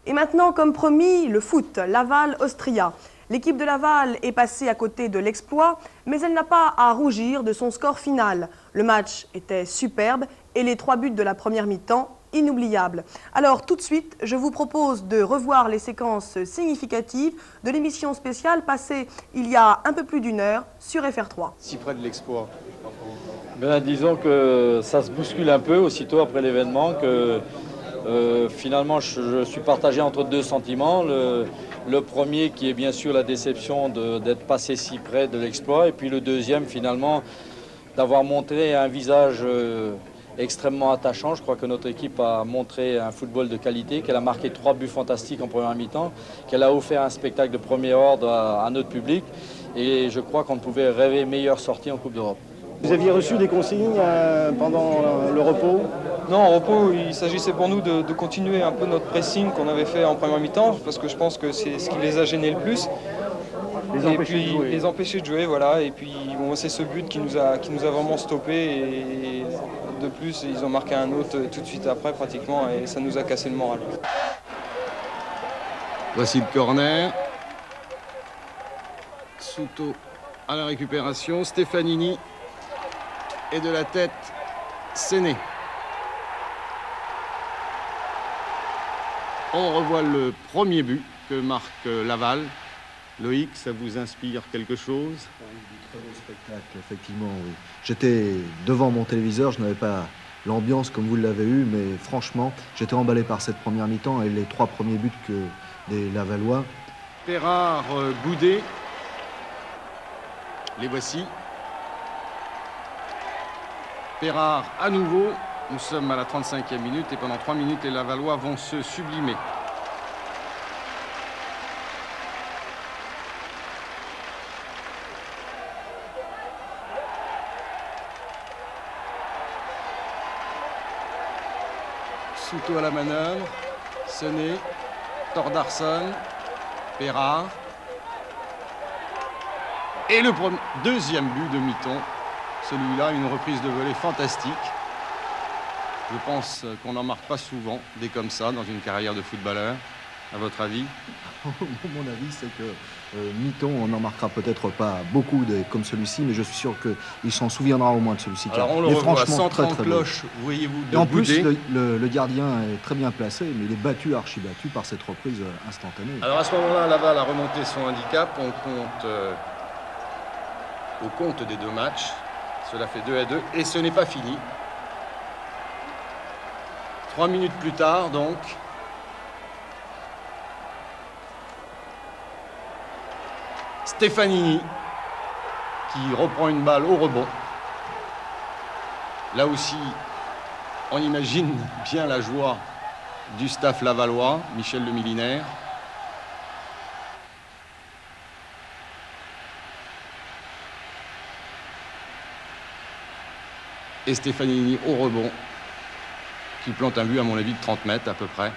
Et maintenant, comme promis, le foot, Laval-Austria. L'équipe de Laval est passée à côté de l'exploit, mais elle n'a pas à rougir de son score final. Le match était superbe et les 3 buts de la première mi-temps inoubliables. Alors tout de suite, je vous propose de revoir les séquences significatives de l'émission spéciale passée il y a un peu plus d'une heure sur FR3. Si près de l'exploit. Disons que ça se bouscule un peu aussitôt après l'événement, que finalement je suis partagé entre deux sentiments. Le premier qui est bien sûr la déception d'être passé si près de l'exploit, et puis le deuxième finalement d'avoir montré un visage extrêmement attachant. Je crois que notre équipe a montré un football de qualité, qu'elle a marqué 3 buts fantastiques en première mi-temps, qu'elle a offert un spectacle de premier ordre à notre public, et je crois qu'on ne pouvait rêver meilleure sortie en Coupe d'Europe. Vous aviez reçu des consignes pendant le repos? Non, en repos, il s'agissait pour nous de continuer un peu notre pressing qu'on avait fait en première mi-temps, parce que je pense que c'est ce qui les a gênés le plus. Les empêcher de jouer, voilà. Et puis bon, c'est ce but qui nous a vraiment stoppé. Et de plus, ils ont marqué un autre tout de suite après, pratiquement, et ça nous a cassé le moral. Voici le corner. Souto à la récupération. Stefanini. Et de la tête, Séné. On revoit le premier but que marque Laval. Loïc, ça vous inspire quelque chose? Très beau spectacle, effectivement, oui. J'étais devant mon téléviseur, je n'avais pas l'ambiance comme vous l'avez eu, mais franchement, j'étais emballé par cette première mi-temps et les 3 premiers buts des Lavallois. Perrard, Boudet. Les voici. Perrard à nouveau, nous sommes à la 35e minute et pendant 3 minutes les Lavallois vont se sublimer. Souto à la manœuvre, Séné, Thordarson, Perrard. Et le deuxième but de mi-temps. Celui-là, une reprise de volée fantastique. Je pense qu'on n'en marque pas souvent, des comme ça, dans une carrière de footballeur. À votre avis? Mon avis, c'est que mi-temps, on n'en marquera peut-être pas beaucoup comme celui-ci, mais je suis sûr qu'il s'en souviendra au moins de celui-ci. Alors on le revoit, 130 cloches, voyez-vous, de Et en Boudet. plus, le gardien est très bien placé, mais il est battu, archi battu par cette reprise instantanée. Alors à ce moment-là, Laval a remonté son handicap. On compte au compte des 2 matchs. Cela fait 2-2 et ce n'est pas fini. 3 minutes plus tard, donc. Stefanini qui reprend une balle au rebond. Là aussi, on imagine bien la joie du staff lavallois, Michel Le Milinaire. Et Stefanini au rebond, qui plante un but à mon avis de 30 mètres à peu près.